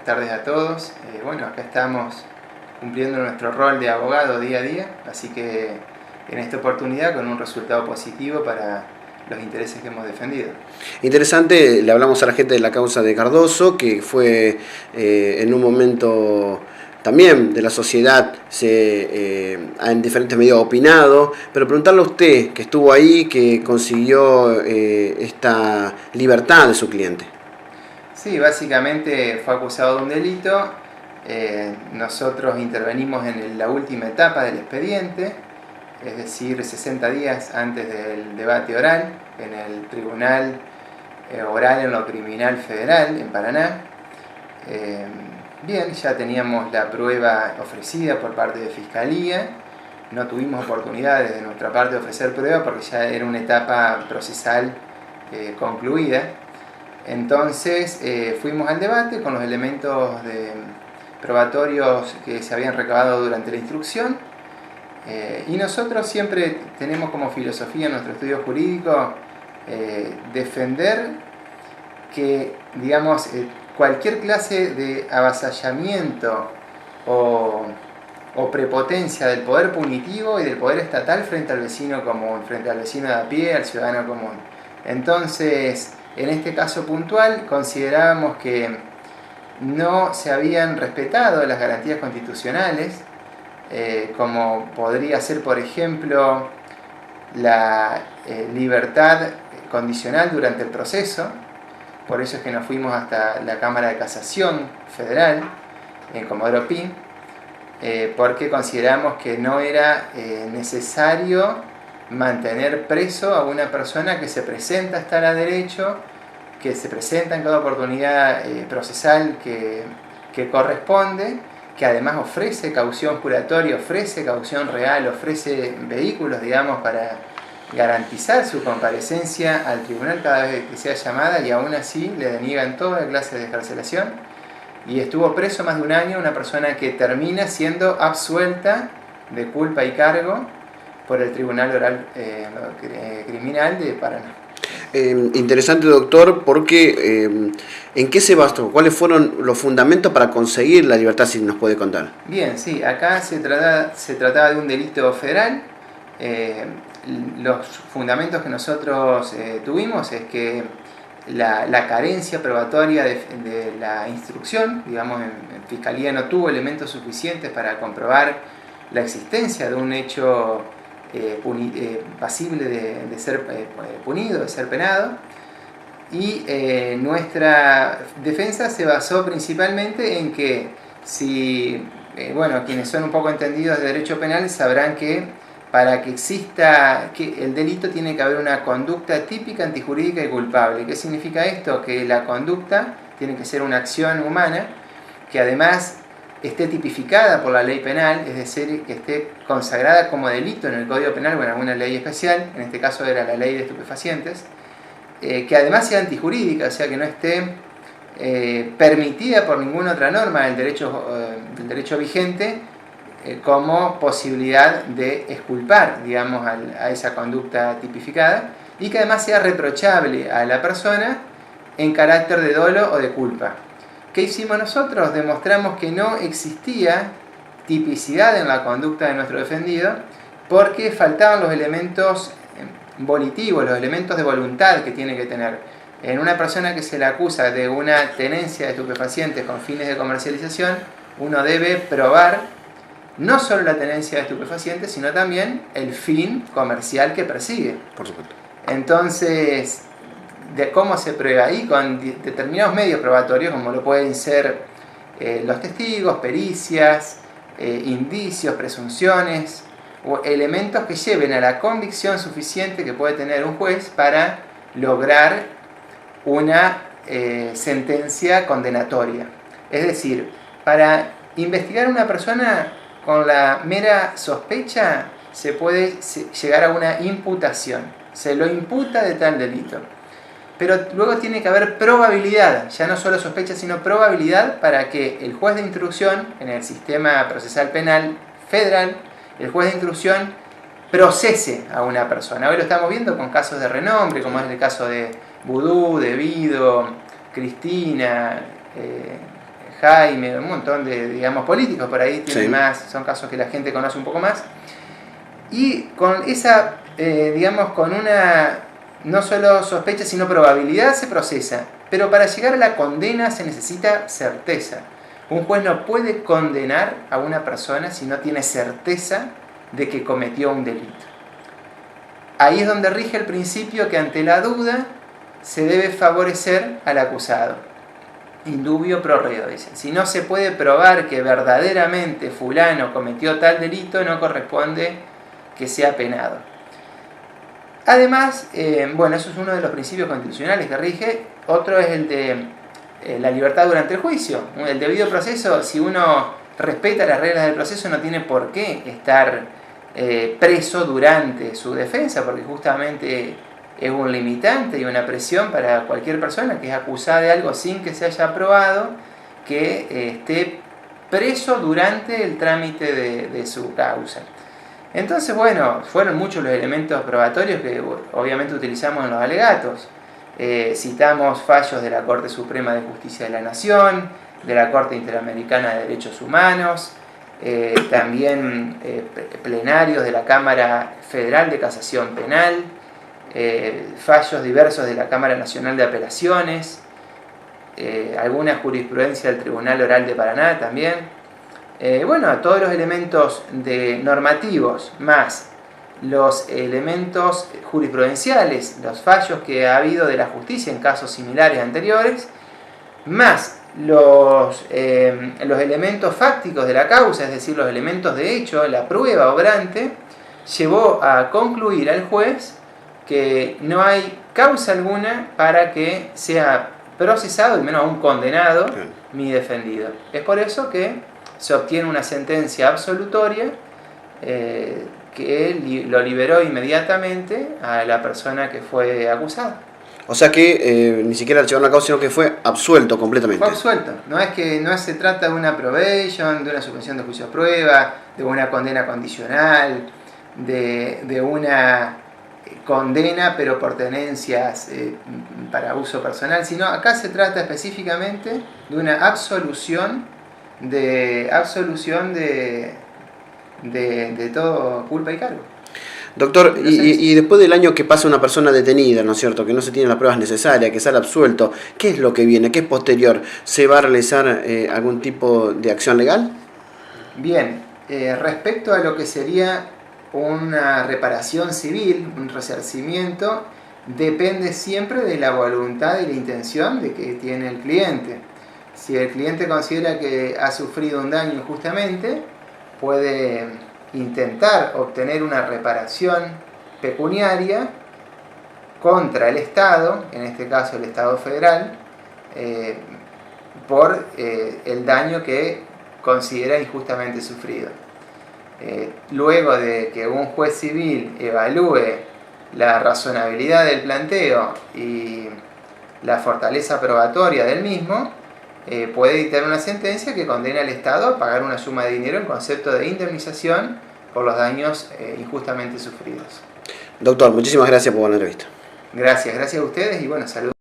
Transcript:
tardes a todos. Bueno, acá estamos cumpliendo nuestro rol de abogado día a día, así que en esta oportunidad con un resultado positivo para los intereses que hemos defendido. Interesante, le hablamos a la gente de la causa de Cardoso, que fue en un momento también de la sociedad, en diferentes medios ha opinado, pero preguntarle a usted, que estuvo ahí, que consiguió esta libertad de su cliente. Sí, básicamente fue acusado de un delito. Nosotros intervenimos en la última etapa del expediente, es decir, 60 días antes del debate oral en el Tribunal Oral en lo Criminal Federal en Paraná. Bien, ya teníamos la prueba ofrecida por parte de Fiscalía. No tuvimos oportunidad desde nuestra parte de ofrecer prueba porque ya era una etapa procesal concluida. Entonces fuimos al debate con los elementos probatorios que se habían recabado durante la instrucción. Y nosotros siempre tenemos como filosofía en nuestro estudio jurídico defender que, digamos, cualquier clase de avasallamiento o prepotencia del poder punitivo y del poder estatal frente al vecino común, frente al vecino de a pie, al ciudadano común. Entonces, en este caso puntual, considerábamos que no se habían respetado las garantías constitucionales, como podría ser, por ejemplo, la libertad condicional durante el proceso. Por eso es que nos fuimos hasta la Cámara de Casación Federal, en Comodoro Pi, porque consideramos que no era necesario mantener preso a una persona que se presenta a estar a derecho, que se presenta en cada oportunidad procesal que corresponde, que además ofrece caución juratoria, ofrece caución real, ofrece vehículos, digamos, para garantizar su comparecencia al tribunal cada vez que sea llamada, y aún así le deniegan toda clase de excarcelación. Y estuvo preso más de un año, una persona que termina siendo absuelta de culpa y cargo por el Tribunal Oral Criminal de Paraná. Interesante, doctor, porque ¿en qué se basó? ¿Cuáles fueron los fundamentos para conseguir la libertad, si nos puede contar? Bien, sí, acá se trataba de un delito federal. Los fundamentos que nosotros tuvimos es que la carencia probatoria de la instrucción, digamos, en Fiscalía no tuvo elementos suficientes para comprobar la existencia de un hecho pasible de ser punido, de ser penado. Y nuestra defensa se basó principalmente en que quienes son un poco entendidos de derecho penal sabrán que para que exista el delito tiene que haber una conducta típica, antijurídica y culpable. ¿Qué significa esto? Que la conducta tiene que ser una acción humana que además esté tipificada por la ley penal, es decir, que esté consagrada como delito en el Código Penal o en alguna ley especial, en este caso era la ley de estupefacientes, que además sea antijurídica, o sea, que no esté permitida por ninguna otra norma del derecho vigente como posibilidad de exculpar, digamos, a esa conducta tipificada, y que además sea reprochable a la persona en carácter de dolo o de culpa. ¿Qué hicimos nosotros? Demostramos que no existía tipicidad en la conducta de nuestro defendido porque faltaban los elementos volitivos, los elementos de voluntad que tiene que tener. En una persona que se le acusa de una tenencia de estupefacientes con fines de comercialización, uno debe probar no solo la tenencia de estupefacientes, sino también el fin comercial que persigue. Por supuesto. Entonces, de cómo se prueba ahí con determinados medios probatorios, como lo pueden ser los testigos, pericias, indicios, presunciones, o elementos que lleven a la convicción suficiente que puede tener un juez para lograr una sentencia condenatoria. Es decir, para investigar a una persona con la mera sospecha se puede llegar a una imputación. Se lo imputa de tal delito. Pero luego tiene que haber probabilidad, ya no solo sospecha, sino probabilidad para que el juez de instrucción, en el sistema procesal penal federal, el juez de instrucción procese a una persona. Hoy lo estamos viendo con casos de renombre, como es el caso de Vudú, de Vido, Cristina, Jaime, un montón de, digamos, políticos por ahí, tienen Sí. más, son casos que la gente conoce un poco más. Y con esa, digamos, con una, no solo sospecha, sino probabilidad se procesa. Pero para llegar a la condena se necesita certeza. Un juez no puede condenar a una persona si no tiene certeza de que cometió un delito. Ahí es donde rige el principio que ante la duda se debe favorecer al acusado. In dubio pro reo, dicen. Si no se puede probar que verdaderamente fulano cometió tal delito, no corresponde que sea penado. Además, bueno, eso es uno de los principios constitucionales que rige. Otro es el de la libertad durante el juicio. El debido proceso, si uno respeta las reglas del proceso, no tiene por qué estar preso durante su defensa, porque justamente es un limitante y una presión para cualquier persona que es acusada de algo sin que se haya probado, que esté preso durante el trámite de su causa. Entonces, bueno, fueron muchos los elementos probatorios que obviamente utilizamos en los alegatos. Citamos fallos de la Corte Suprema de Justicia de la Nación, de la Corte Interamericana de Derechos Humanos, también plenarios de la Cámara Federal de Casación Penal, fallos diversos de la Cámara Nacional de Apelaciones, alguna jurisprudencia del Tribunal Oral de Paraná también. Bueno, todos los elementos normativos más los elementos jurisprudenciales, los fallos que ha habido de la justicia en casos similares anteriores, más los elementos fácticos de la causa, es decir, los elementos de hecho, la prueba obrante, llevó a concluir al juez que no hay causa alguna para que sea procesado, y menos aún condenado, mi defendido. Es por eso que se obtiene una sentencia absolutoria que lo liberó inmediatamente a la persona que fue acusada. O sea que ni siquiera archivaron la causa, sino que fue absuelto completamente. Fue absuelto. No es que no se trata de una probation, de una suspensión de juicio a prueba, de una condena condicional, de una condena pero por tenencias para uso personal, sino acá se trata específicamente de una absolución de todo culpa y cargo. Doctor, y después del año que pasa una persona detenida, ¿no es cierto?, que no se tienen las pruebas necesarias, que sale absuelto, ¿qué es lo que viene? ¿Qué es posterior? ¿Se va a realizar algún tipo de acción legal? Bien, respecto a lo que sería una reparación civil, un resarcimiento, depende siempre de la voluntad y la intención de que tiene el cliente. Si el cliente considera que ha sufrido un daño injustamente, puede intentar obtener una reparación pecuniaria contra el Estado, en este caso el Estado federal, por el daño que considera injustamente sufrido. Luego de que un juez civil evalúe la razonabilidad del planteo y la fortaleza probatoria del mismo, puede dictar una sentencia que condena al Estado a pagar una suma de dinero en concepto de indemnización por los daños injustamente sufridos. Doctor, muchísimas gracias por la entrevista. Gracias a ustedes y bueno, saludos.